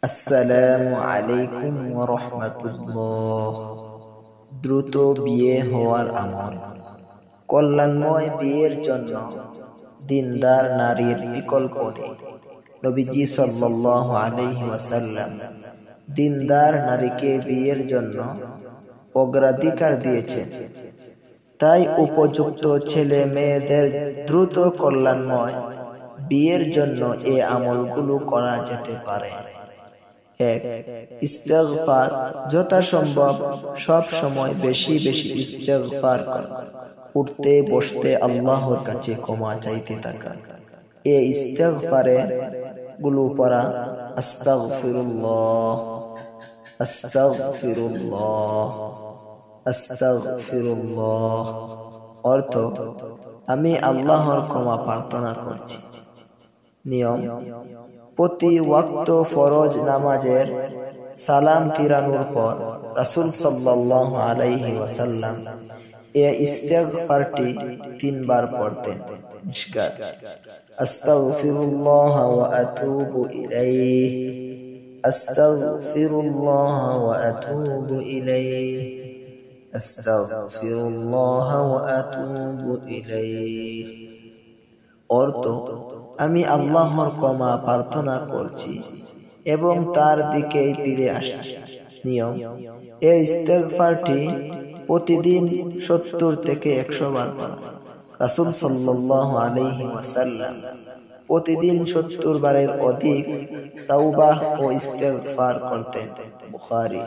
আসসালামু আলাইকুম ওয়া রাহমাতুল্লাহ। দ্রুত বিয়ে হওয়ার আমল। কল্যাণময় বিয়ের জন্য দিনদার নারীর বিকল্প নেই। নবীজি সাল্লাল্লাহু আলাইহি ওয়াসাল্লাম দিনদার নারীকে বিয়ের জন্য অগ্রাধিকার দিয়েছেন। তাই উপযুক্ত ছেলে মেয়েদের দ্রুত কল্যাণময় বিয়ের জন্য এই আমলগুলো করা যেতে পারে। 1. ইস্তেগফার। যথাসম্ভব সব সময় বেশি বেশি ইস্তেগফার করা, উঠতে বসতে আল্লাহর কাছে ক্ষমা চাইতে থাকা। এই ইস্তেগফারে গুলো পড়া আস্তাগফিরুল্লাহ, আস্তাগফিরুল্লাহ, আস্তাগফিরুল্লাহ। অর্থ, আমি আল্লাহর ক্ষমা প্রার্থনা করছি। নিয়ম: প্রতি ওয়াক্ত ফরজ নামাজের সালাম ফিরানোর পর রাসূল সাল্লাল্লাহু আলাইহি ওয়াসাল্লাম এই ইস্তেগফারটি 3 বার পড়তেন। মিশকাত। আস্তাগফিরুল্লাহ ওয়া আতুবু ইলাইহি, আস্তাগফিরুল্লাহ ওয়া আতুবু ইলাইহি, আস্তাগফিরুল্লাহ ওয়া আতুবু ইলাইহি। অর্থ, আমি আল্লাহর ক্ষমা প্রার্থনা করছি এবং তার দিকেই ফিরে আসছি। নিয়ম: এই ইস্তেগফারটি প্রতিদিন 70 থেকে 100 বার পড়া। রাসূল সাল্লাল্লাহু আলাইহি ওয়াসাল্লাম প্রতিদিন 70 বারের অধিক তাওবাহ ও ইস্তেগফার করতেন। বুখারী।